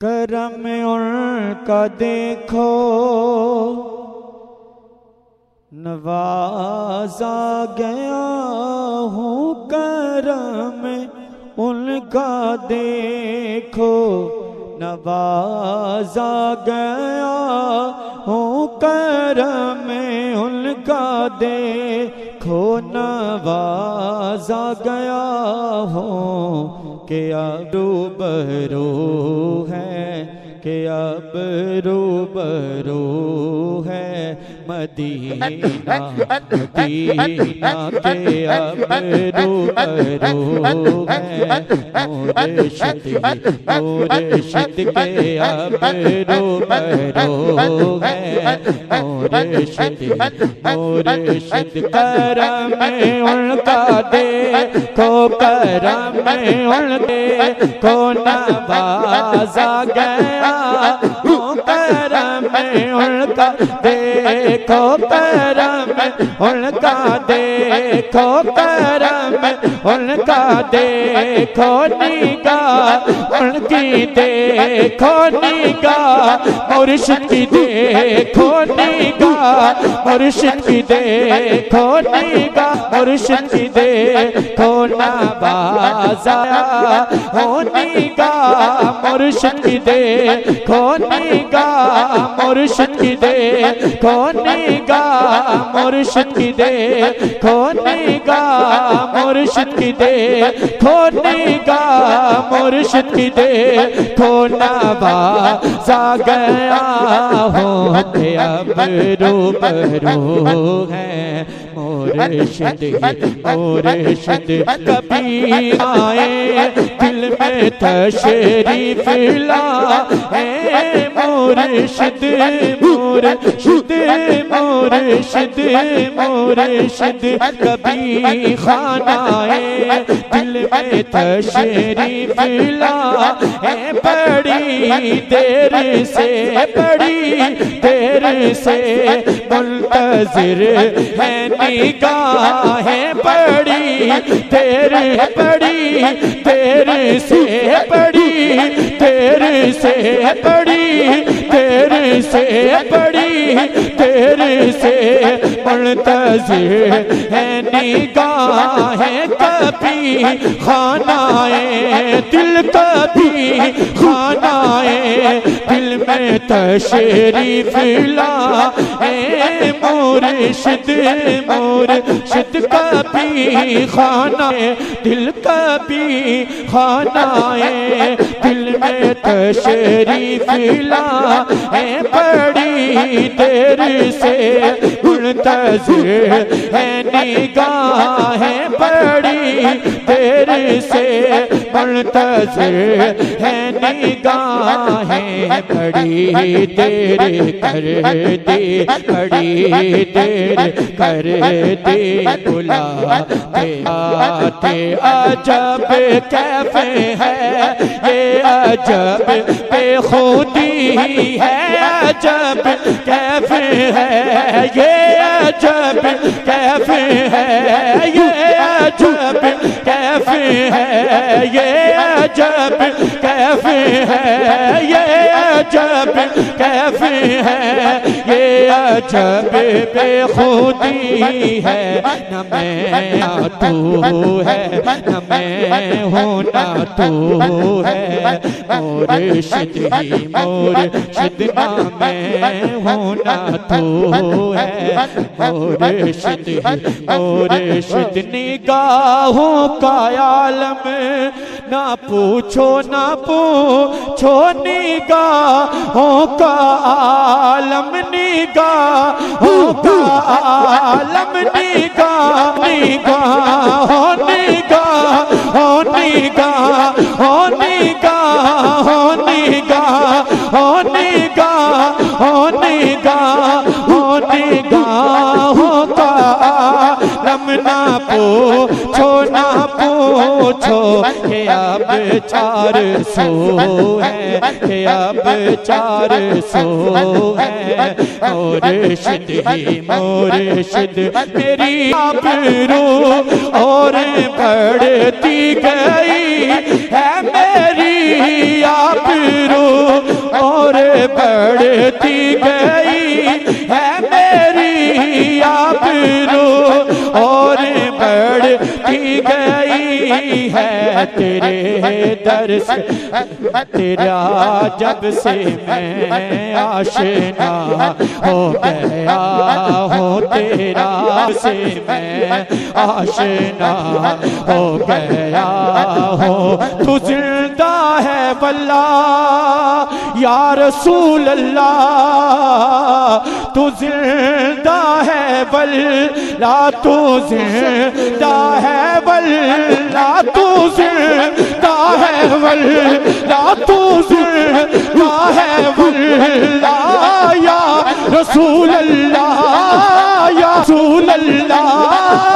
کرم ان کا دیکھو نوازا گیا ہوں، کرم ان کا دیکھو نوازا گیا ہوں، کرم ان کا دیکھو نوازا گیا ہوں، کہ اب روبرو ہے، کہ اب روبرو ہے مدینہ مدینہ، کہ اب روبرو ہے مرشد مرشد، کے اب روبرو ہے مرشد مرشد۔ کرم ان کا دیکھو، کرم ان دیکھو نوازا گیا ہوں، کرم ان کا دیکھو، کرم ان کا دیکھو، کرم ان کا دیکھو، نگاہ ان کی دیکھو، نگاہ مرشد کی دیکھو، نگاہ مرشد کی دیکھو، نگاہ مرشد کی دیکھو نوازا ہو، نگاہ مرشد کی دیکھو، نگاہ مرشد کی دیکھو، نگاہ مرشد کی دیکھو، نگاہ مرشد کی دیکھو، نگاہ مرشد کی دیکھو نوازا گیا ہوں، کہ اب روبرو ہے مرشد مرشد۔ کبھی آئے دل میں تشریف لائے مرشد مرشد مرشد مرشد، کبھی خانہ دل میں تشریف لائے، بڑی دیر سے بڑی دیر سے منتظر ہے نگاہیں، بڑی دیر بڑی دیر سے بڑی دیر سے بڑی دیر سے بڑی دیر سے منتظر ہے نگاہیں، کبھی خانہ دل کبھی خانہ دل میں تشریف لائے مرشد مرشد، کبھی خانہ دل کبھی خانہ دل میں تشریف لائے، بڑی دیر سے منتظر ہے نگاہیں، بڑی دیر سے منتظر ہے نگاہیں، بڑی دیر کر دی بڑی دیر کر دی بلاتے آتے، عجب کیف ہے یہ عجب بے خودی ہے، عجب کیف ہے یہ عجب کیف ہے یہ عجب کیف ہے یہ عجب کیف ہے یہ عجب کیف ہے یہ عجب بے خودی ہے، نہ میں تو ہے نہ میں ہوں نہ تو ہے مرشد ہی مرشد، نہ میں ہوں نہ تو ہے مرشد ہی مرشد۔ نگاہوں کا عالم نہ پوچھو نہ پوچھو، نگاہوں کا عالم نگاہوں کا عالم نگاہ نگاہ ہو نگاہ ہو نگاہ ہو نگاہ ہو نگاہ ہو نگاہ ہو نگاہ ہو نگاہوں کا عالم نہ پوچھو نہ پوچھو، کہ اب 400 ہے کہ اب 400 ہے مرشد ہی مرشد، میری آبرو اور بڑھتی گئی ہے، میری آبرو میں تیرے در سے تیرا جب سے میں آشنا ہو گیا ہوں تیرا سے میں آشنا ہو گیا ہوں تو زندہ ہے واللہ یا رسول اللہ تو زندہ ہے واللہ تو زندہ ہے واللہ تو زندہ ہے واللہ تو زندہ ہے واللہ یا رسول اللہ یا رسول اللہ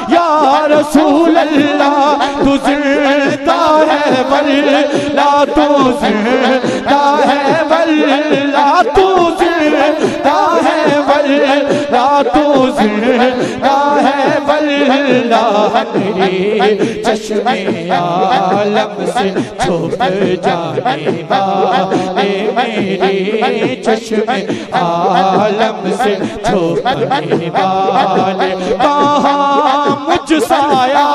یا رسول اللہ تو زندہ ہے واللہ تو زندہ ہے واللہ تو زندہ ہے واللہ تو زندہ ہے واللہ تیرے چشم عالم سے چھپ جانے والے میرے چشم عالم سے چھپنے والے کہاں مجھ سایہ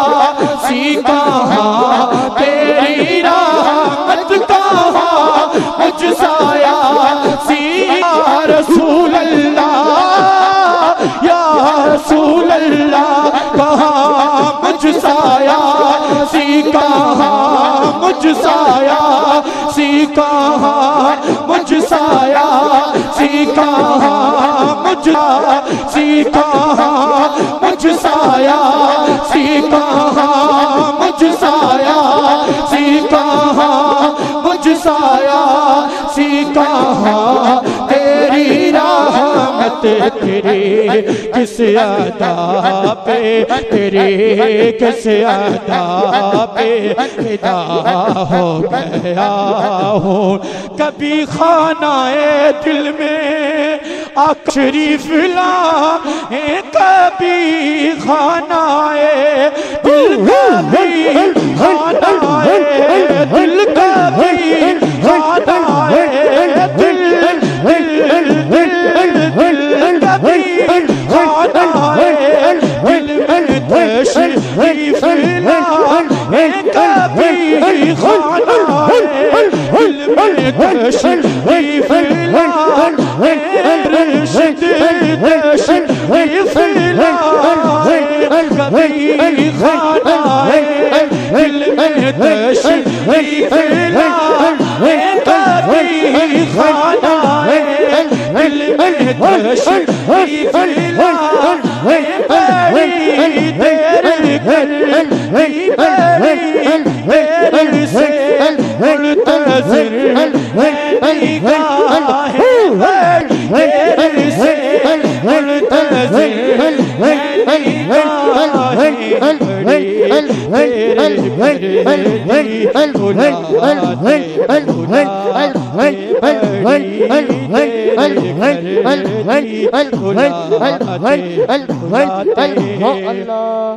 سی کہاں تیری رحمت کہاں مجھ سایہ سی یا رسول اللہ یا رسول اللہ کہاں مجھ سایہ سی کہاں مجھ سایہ سی کہاں مجھ سایہ سی کہاں مجھ سی کہاں مجھ سایہ سی کہاں مجھ سایہ سی کہاں مجھ سایہ سی کہاں تیری رحمت تیری کس ادا پہ تیری کس ادا پہ فدا ہو گیا ہوں کبھی خانہ دل میں شریف لائیں کبھی خانہ دل کبھی خانہ دل کبھی خانہ دل کبھی خانہ دل میں تشریف لائیں کبھی خانہ دل میں تشریف لائیں رشد تشریف لائیں کبھی خانہ دل میں تشریف لائیں کبھی خانہ دل میں تشریف لائیں بڑی دیر گئی بڑی سے منتظر نگاہ بڑی سے منتظر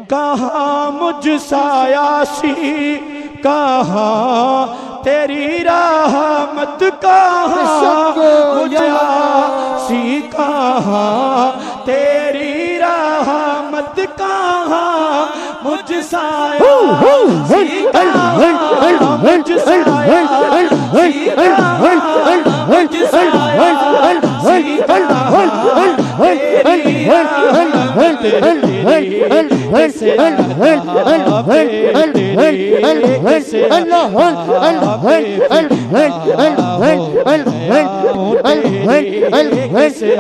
کہاں مجھ سایہ سی کہاں تیری رحمت کہاں مجھ سی کہاں تیری رحمت کہاں مجھ سایہ سی کہاں مجھ سایہ سی کہاں مجھ سایہ سی کہاں تیری رحمت تیری سے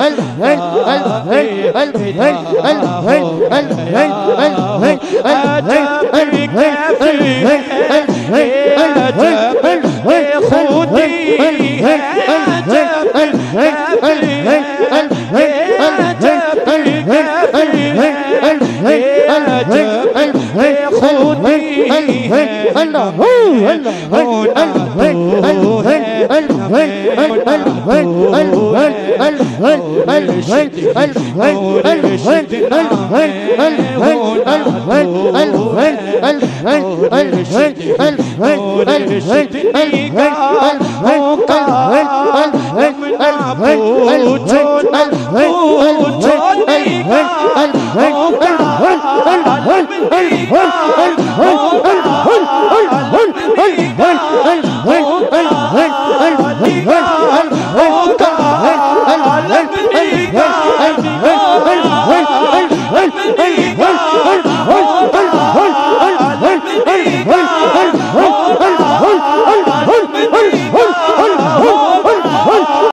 عالم